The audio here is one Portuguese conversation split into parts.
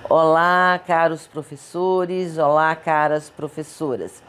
Olá, caros professores, olá, caras professoras.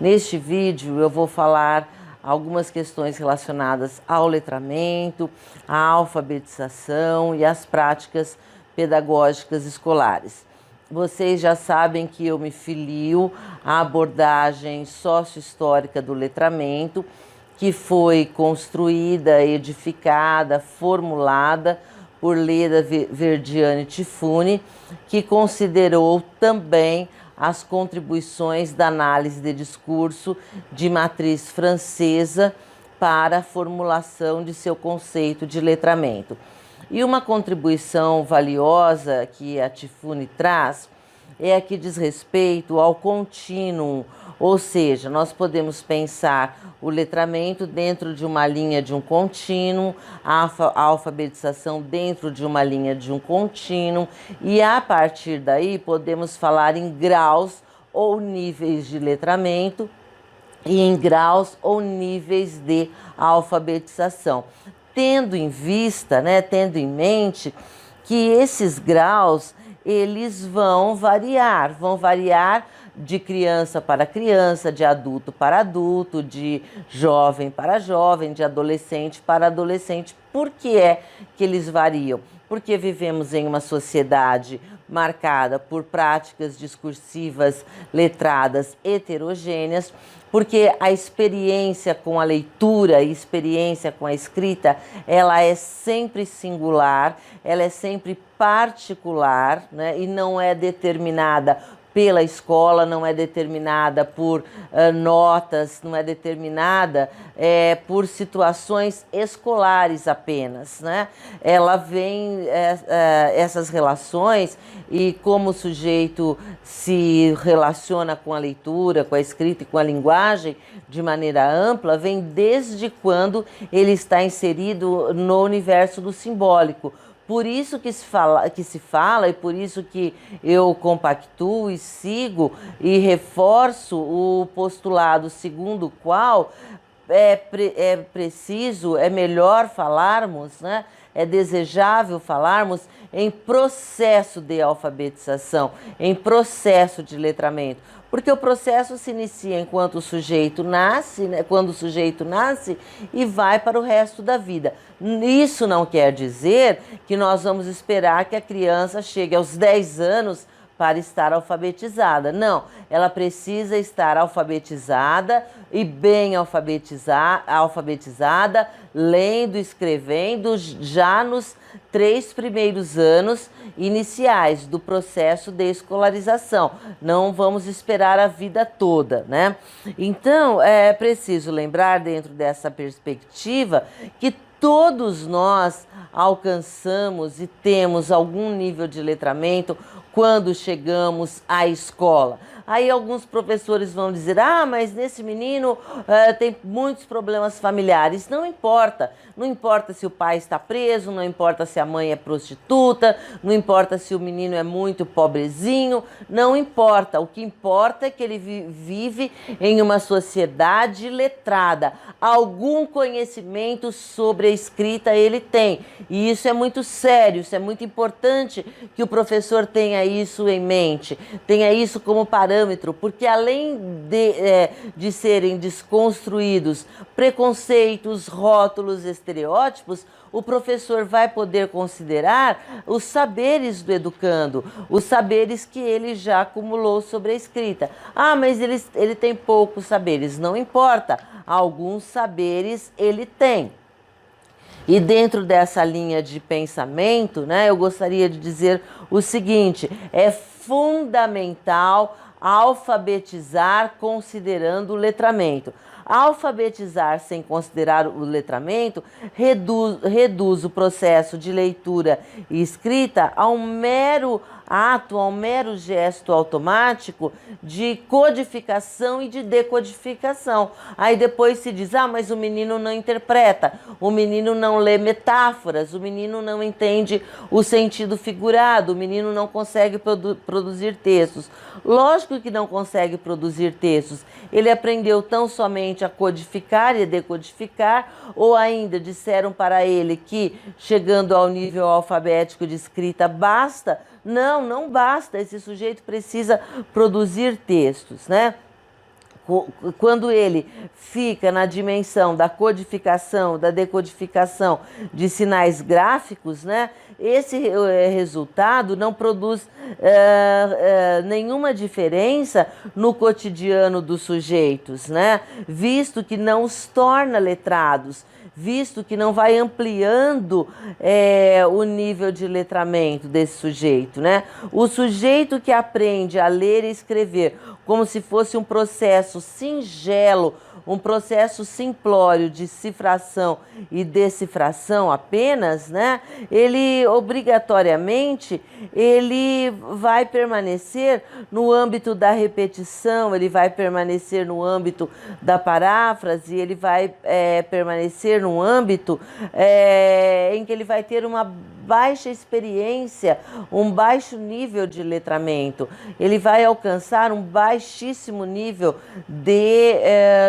Neste vídeo eu vou falar algumas questões relacionadas ao letramento, à alfabetização e às práticas pedagógicas escolares. Vocês já sabem que eu me filio à abordagem sócio-histórica do letramento, que foi construída, edificada, formulada por Leda Verdiani Tifuni, que considerou também as contribuições da análise de discurso de matriz francesa para a formulação de seu conceito de letramento. E uma contribuição valiosa que a Tifuni traz é a que diz respeito ao contínuo, ou seja, nós podemos pensar o letramento dentro de uma linha de um contínuo, a alfabetização dentro de uma linha de um contínuo, e a partir daí podemos falar em graus ou níveis de letramento e em graus ou níveis de alfabetização, tendo em vista, tendo em mente que esses graus eles vão variar de criança para criança, de adulto para adulto, de jovem para jovem, de adolescente para adolescente. Por que é que eles variam? Porque vivemos em uma sociedade marcada por práticas discursivas letradas heterogêneas, porque a experiência com a leitura e experiência com a escrita, ela é sempre singular, ela é sempre particular, e não é determinada pela escola, não é determinada por notas, não é determinada por situações escolares apenas, Ela vem, essas relações, e como o sujeito se relaciona com a leitura, com a escrita e com a linguagem de maneira ampla, vem desde quando ele está inserido no universo do simbólico. Por isso que se fala, e por isso que eu compactuo e sigo e reforço o postulado segundo o qual é preciso, é melhor falarmos, é desejável falarmos em processo de alfabetização, em processo de letramento. Porque o processo se inicia enquanto o sujeito nasce, quando o sujeito nasce e vai para o resto da vida. Isso não quer dizer que nós vamos esperar que a criança chegue aos 10 anos para estar alfabetizada. Não, ela precisa estar alfabetizada e bem alfabetizada, lendo, escrevendo, já nos 3 primeiros anos iniciais do processo de escolarização. Não vamos esperar a vida toda, Então, é preciso lembrar, dentro dessa perspectiva, que todos nós alcançamos e temos algum nível de letramento quando chegamos à escola. Aí alguns professores vão dizer, mas nesse menino tem muitos problemas familiares. Não importa. Não importa se o pai está preso, não importa se a mãe é prostituta, não importa se o menino é muito pobrezinho, não importa. O que importa é que ele vive em uma sociedade letrada. Algum conhecimento sobre a escrita ele tem. E isso é muito sério, isso é muito importante que o professor tenha isso em mente, tenha isso como parâmetro, porque além de serem desconstruídos preconceitos, rótulos, estereótipos, o professor vai poder considerar os saberes do educando, os saberes que ele já acumulou sobre a escrita. Mas ele tem poucos saberes, não importa, alguns saberes ele tem. E dentro dessa linha de pensamento, eu gostaria de dizer o seguinte: é fundamental alfabetizar considerando o letramento. Alfabetizar sem considerar o letramento reduz o processo de leitura e escrita a um mero ato, a um mero gesto automático de codificação e de decodificação. Aí depois se diz, mas o menino não interpreta, o menino não lê metáforas, o menino não entende o sentido figurado, o menino não consegue produzir textos. Lógico que não consegue produzir textos. Ele aprendeu tão somente a codificar e a decodificar, ou ainda disseram para ele que, chegando ao nível alfabético de escrita, basta. Não, não basta, esse sujeito precisa produzir textos, né? Quando ele fica na dimensão da codificação, da decodificação de sinais gráficos, né, esse resultado não produz nenhuma diferença no cotidiano dos sujeitos, né, visto que não os torna letrados, visto que não vai ampliando o nível de letramento desse sujeito, né? O sujeito que aprende a ler e escrever como se fosse um processo singelo, um processo simplório de cifração e decifração apenas, né? Ele obrigatoriamente ele vai permanecer no âmbito da repetição, ele vai permanecer no âmbito da paráfrase, ele vai permanecer no âmbito em que ele vai ter uma baixa experiência, um baixo nível de letramento. Ele vai alcançar um baixíssimo nível de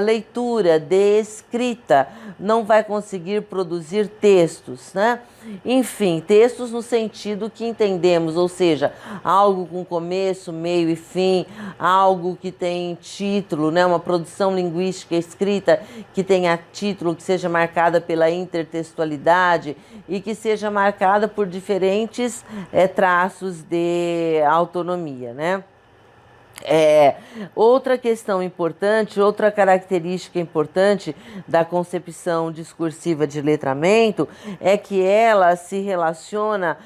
leitura, de escrita. Não vai conseguir produzir textos, né? Enfim, textos no sentido que entendemos, ou seja, algo com começo, meio e fim, algo que tem título, né? Uma produção linguística escrita que tenha título, que seja marcada pela intertextualidade e que seja marcada por diferentes traços de autonomia, né? Outra questão importante, outra característica importante da concepção discursiva de letramento é que ela se relaciona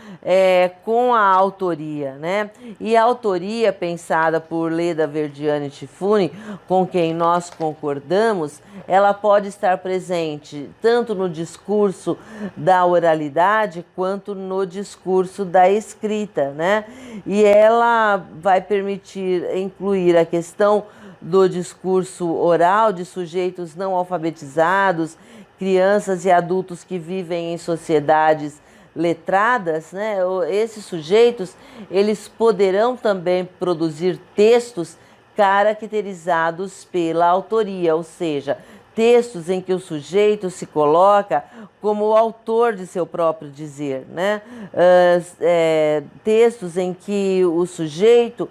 com a autoria, né? E a autoria pensada por Leda Verdiani Tifuni, com quem nós concordamos, ela pode estar presente tanto no discurso da oralidade quanto no discurso da escrita, né? E ela vai permitir incluir a questão do discurso oral de sujeitos não alfabetizados, crianças e adultos que vivem em sociedades letradas, né? Esses sujeitos, eles poderão também produzir textos caracterizados pela autoria, ou seja, textos em que o sujeito se coloca como o autor de seu próprio dizer, né? Textos em que o sujeito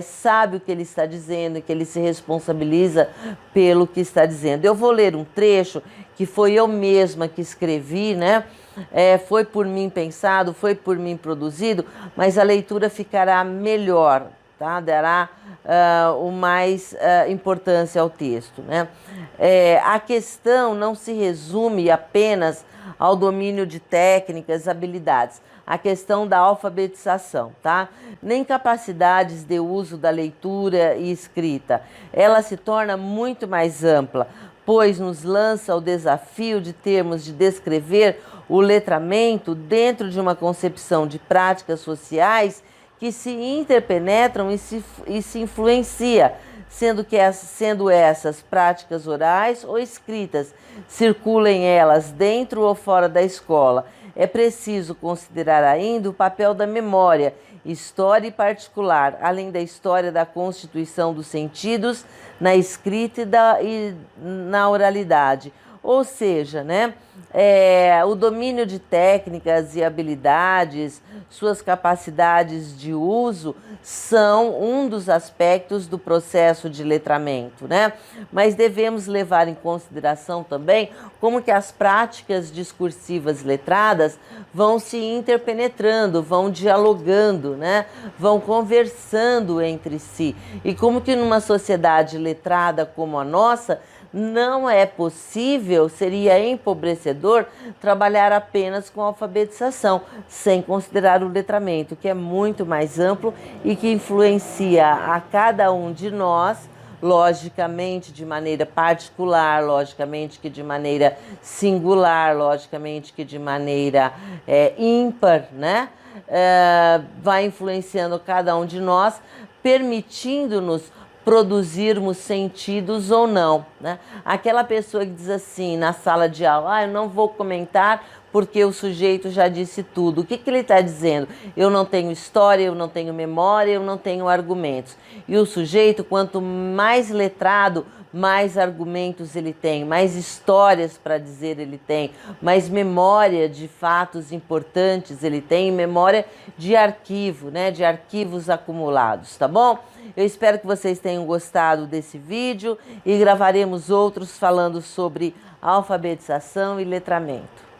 sabe o que ele está dizendo, que ele se responsabiliza pelo que está dizendo. Eu vou ler um trecho que foi eu mesma que escrevi, né? Foi por mim pensado, foi por mim produzido, mas a leitura ficará melhor, tá? Dará mais importância ao texto, né? A questão não se resume apenas ao domínio de técnicas, habilidades. A questão da alfabetização, tá? Nem capacidades de uso da leitura e escrita. Ela se torna muito mais ampla, pois nos lança o desafio de termos de descrever o letramento dentro de uma concepção de práticas sociais que se interpenetram e se influencia, sendo essas práticas orais ou escritas, circulem elas dentro ou fora da escola. É preciso considerar ainda o papel da memória, história e particular, além da história da constituição dos sentidos na escrita e na oralidade. Ou seja, né, o domínio de técnicas e habilidades, suas capacidades de uso são um dos aspectos do processo de letramento, né? Mas devemos levar em consideração também como que as práticas discursivas letradas vão se interpenetrando, vão dialogando, né? Vão conversando entre si. E como que numa sociedade letrada como a nossa, não é possível, seria empobrecedor trabalhar apenas com alfabetização, sem considerar o letramento, que é muito mais amplo e que influencia a cada um de nós, logicamente de maneira particular, logicamente que de maneira singular, logicamente que de maneira ímpar, né? Vai influenciando cada um de nós, permitindo-nos produzirmos sentidos ou não, né? Aquela pessoa que diz assim na sala de aula, eu não vou comentar porque o sujeito já disse tudo. O que ele está dizendo? Eu não tenho história, eu não tenho memória, eu não tenho argumentos. E o sujeito, quanto mais letrado, mais argumentos ele tem, mais histórias para dizer ele tem, mais memória de fatos importantes ele tem, memória de arquivo, né, de arquivos acumulados, tá bom? Eu espero que vocês tenham gostado desse vídeo e gravaremos outros falando sobre alfabetização e letramento.